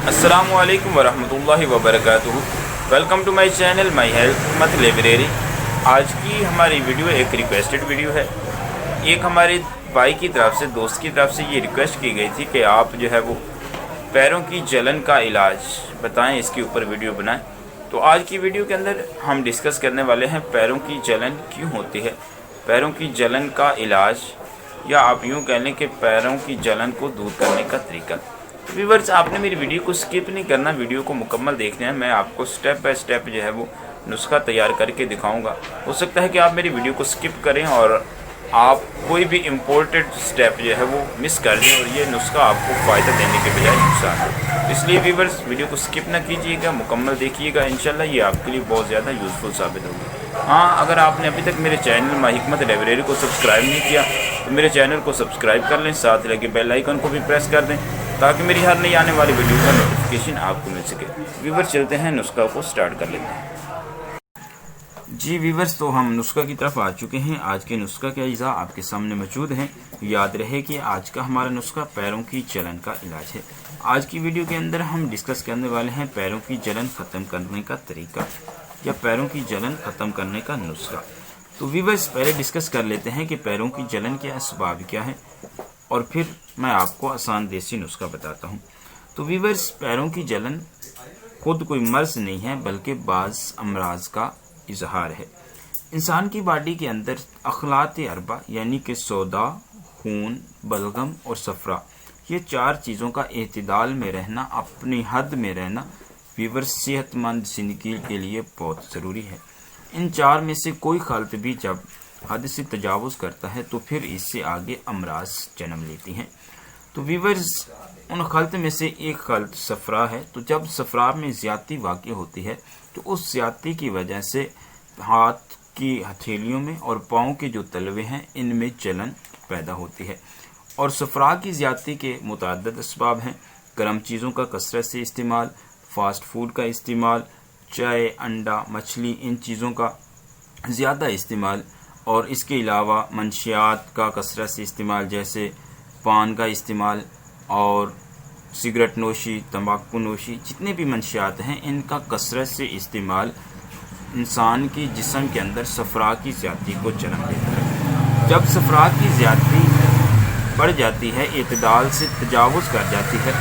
अस्सलामु अलैकुम वरहमतुल्लाहि वबरकातुहू। Welcome to my channel my health Hikmat library. आज की हमारी वीडियो एक रिक्वेस्टेड वीडियो है। एक हमारे भाई की तरफ से, दोस्त की तरफ से ये रिक्वेस्ट की गई थी कि आप जो है वो पैरों की जलन का इलाज बताएं, इसके ऊपर वीडियो बनाएं। तो आज की वीडियो के अंदर हम डिस्कस करने वाले हैं पैरों की जलन क्यों होती है, पैरों की जलन का इलाज, या आप यूँ कह लें कि पैरों की जलन को दूर करने का तरीका। व्यूअर्स, आपने मेरी वीडियो को स्किप नहीं करना, वीडियो को मुकम्मल देखना है। मैं आपको स्टेप बाय स्टेप जो है वो नुस्खा तैयार करके दिखाऊंगा। हो सकता है कि आप मेरी वीडियो को स्किप करें और आप कोई भी इम्पोर्टेंट स्टेप जो है वो मिस कर दें और ये नुस्खा आपको फ़ायदा देने के बजाय नुकसान है। इसलिए व्यूअर्स, वीडियो को स्किप ना कीजिएगा, मुकम्मल देखिएगा। इंशाल्लाह ये आपके लिए बहुत ज़्यादा यूज़फुल साबित होगी। हाँ, अगर आपने अभी तक मेरे चैनल माय हिकमत लाइब्रेरी को सब्सक्राइब नहीं किया तो मेरे चैनल को सब्सक्राइब कर लें, साथ लगे बेल आइकन को भी प्रेस कर दें ताकि मेरी हर नई आने वाली वीडियो का नोटिफिकेशन आपको मिल सके। व्यूअर्स, चलते हैं, नुस्खा को स्टार्ट कर लेते हैं। जी व्यूअर्स, तो हम नुस्खा की तरफ आ चुके हैं। आज के नुस्खा के अज्जा आपके सामने मौजूद हैं। याद रहे कि आज का हमारा नुस्खा पैरों की जलन का इलाज है। आज की वीडियो के अंदर हम डिस्कस करने वाले हैं पैरों की जलन ख़त्म करने का तरीका या पैरों की जलन ख़त्म करने का नुस्खा। तो व्यूअर्स, पहले डिस्कस कर लेते हैं कि पैरों की जलन के असबाब क्या है और फिर मैं आपको आसान देसी नुस्खा बताता हूँ। तो व्यूअर्स, पैरों की जलन खुद कोई मर्ज नहीं है बल्कि बाज़ अमराज का इजहार है। इंसान की बॉडी के अंदर अखलात अरबा यानी कि सौदा, खून, बलगम और सफरा, ये चार चीज़ों का एतदाल में रहना, अपनी हद में रहना व्यूअर्स सेहतमंद जिंदगी के लिए बहुत ज़रूरी है। इन चार में से कोई खलत भी जब हद से तजावुज़ करता है तो फिर इससे आगे अमराज जन्म लेती हैं। तो व्यूअर्स, उन खलत में से एक खलत सफरा है। तो जब सफरा में ज़्यादती वाक़ होती है तो उस ज़्यादती की वजह से हाथ की हथेलियों में और पाँव के जो तलवे हैं इनमें जलन पैदा होती है। और सफरा की ज़्यादती के मुतअद्दिद असबाब हैं। गर्म चीज़ों का कसरत से इस्तेमाल, फास्ट फूड का इस्तेमाल, चाय, अंडा, मछली, इन चीज़ों का ज़्यादा इस्तेमाल, और इसके अलावा मंशियात का कसरत से इस्तेमाल जैसे पान का इस्तेमाल और सिगरेट नोशी, तंबाकू नोशी, जितने भी मंशियात हैं इनका कसरत से इस्तेमाल इंसान की जिस्म के अंदर सफरा की ज़्यादती को जन्म देता है। जब सफरा की ज़्यादती बढ़ जाती है, एतदाल से तजावुज़ कर जाती है,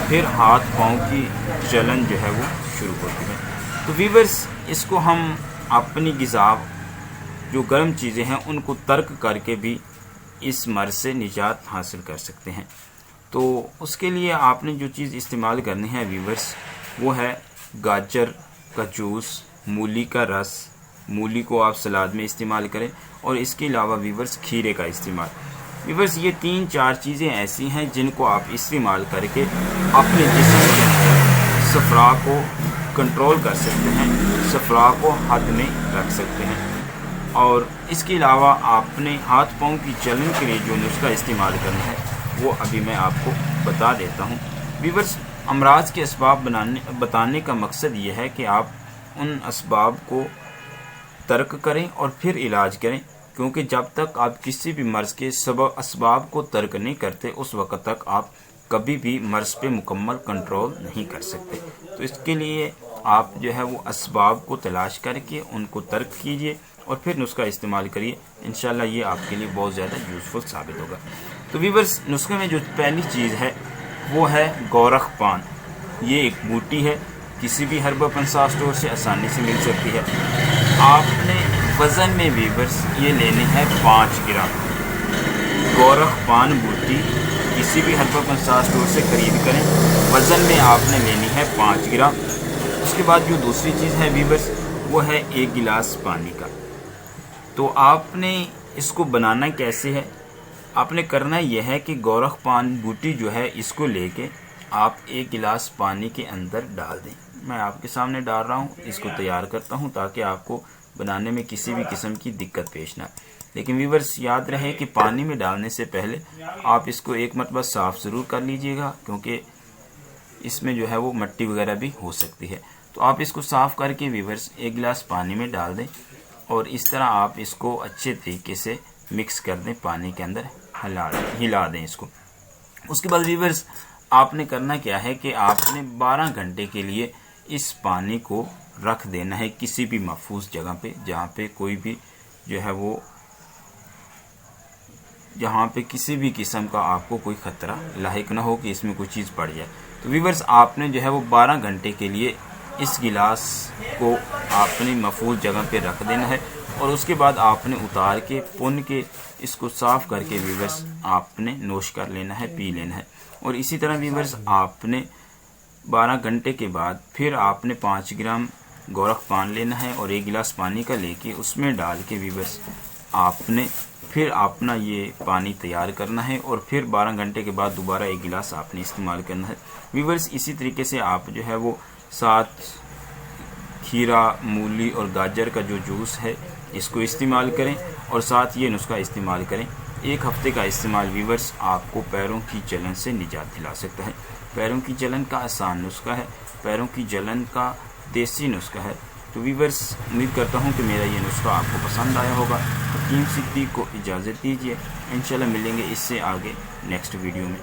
फिर हाथ पाँव की जलन जो है वो शुरू होती है। तो व्यूअर्स, इसको हम अपनी ग़िज़ा जो गर्म चीज़ें हैं उनको तर्क करके भी इस मर्ज़ से निजात हासिल कर सकते हैं। तो उसके लिए आपने जो चीज़ इस्तेमाल करनी है व्यूअर्स, वो है गाजर का जूस, मूली का रस। मूली को आप सलाद में इस्तेमाल करें और इसके अलावा व्यूअर्स खीरे का इस्तेमाल। व्यूअर्स, ये 3-4 चीज़ें ऐसी हैं जिनको आप इस्तेमाल करके अपने जिस्म के अंदर सफरा को कंट्रोल कर सकते हैं, सफरा को हद में रख सकते हैं। और इसके अलावा आपने हाथ पाँव की जलन के लिए जो नुस्खा इस्तेमाल करना है वो अभी मैं आपको बता देता हूँ। व्यूअर्स, अमराज के असबाब बताने का मकसद ये है कि आप उन असबाब को तर्क करें और फिर इलाज करें, क्योंकि जब तक आप किसी भी मर्ज़ के असबाब को तर्क नहीं करते उस वक़्त तक आप कभी भी मर्ज़ पे मुकम्मल कंट्रोल नहीं कर सकते। तो इसके लिए आप जो है वो असबाब को तलाश करके उनको तर्क कीजिए और फिर नुस्खा इस्तेमाल करिए। इंशाल्लाह ये आपके लिए बहुत ज़्यादा यूज़फुल साबित होगा। तो व्यूअर्स, नुस्खे में जो पहली चीज़ है वो है गोरख पान। ये एक बूटी है, किसी भी हर्बल पंसार स्टोर से आसानी से मिल सकती है। आपने वज़न में व्यूअर्स ये लेने हैं 5 ग्राम। गोरख पान बूटी किसी भी हर्बल पंसार स्टोर से खरीद करें। वज़न में आपने लेनी है 5 ग्राम। उसके बाद जो दूसरी चीज़ है व्यूअर्स वो है 1 गिलास पानी का। तो आपने इसको बनाना कैसे है, आपने करना यह है कि गोरख पान बूटी जो है इसको लेके आप 1 गिलास पानी के अंदर डाल दें। मैं आपके सामने डाल रहा हूँ, इसको तैयार करता हूँ ताकि आपको बनाने में किसी भी किस्म की दिक्कत पेश ना। लेकिन व्यूअर्स, याद रहे कि पानी में डालने से पहले आप इसको एक मरतबा साफ़ ज़रूर कर लीजिएगा, क्योंकि इसमें जो है वो मिट्टी वगैरह भी हो सकती है। तो आप इसको साफ़ करके व्यूअर्स 1 गिलास पानी में डाल दें और इस तरह आप इसको अच्छे तरीके से मिक्स कर दें, पानी के अंदर हिला दें इसको। उसके बाद व्यूअर्स, آپ نے کرنا کیا ہے کہ آپ نے 12 گھنٹے کے لیے اس پانی کو رکھ دینا ہے کسی بھی محفوظ جگہ پہ، جہاں پہ کوئی بھی جو ہے وہ جہاں پہ کسی بھی قسم کا آپ کو کوئی خطرہ لاحق نہ ہو کہ اس میں کوئی چیز پڑ جائے۔ تو ویورز آپ نے جو ہے وہ 12 گھنٹے کے لیے اس گلاس کو آپ نے محفوظ جگہ پہ رکھ دینا ہے، اور اس کے بعد آپ نے اتار کے پن کے اس کو صاف کر کے ویورز آپ نے نوش کر لینا ہے، پی لینا ہے۔ اور اسی طرح ویورز آپ نے 12 گھنٹے کے بعد پھر آپ نے 5 گرام گورکھ پان لینا ہے، اور 1 گلاس پانی کا لے کے اس میں ڈال کے ویورز آپ نے پھر اپنا یہ پانی تیار کرنا ہے، اور پھر 12 گھنٹے کے بعد دوبارہ 1 گلاس آپ نے استعمال کرنا ہے۔ ویورز اسی طریقے سے آپ جو ہے وہ ساتھ کھیرا، مولی اور گاجر کا جو جوس ہے اس کو استعمال کریں، اور ساتھ یہ نسخہ استعمال کریں۔ 1 ہفتے کا استعمال ویورز آپ کو پیروں کی جلن سے نجات دلا سکتا ہے۔ پیروں کی جلن کا آسان نسخہ ہے، پیروں کی جلن کا دیسی نسخہ ہے۔ تو ویورز امید کرتا ہوں کہ میرا یہ نسخہ آپ کو پسند آیا ہوگا۔ حکیم صدیق کو اجازت دیجیے، انشاءاللہ ملیں گے اس سے آگے نیکسٹ ویڈیو میں۔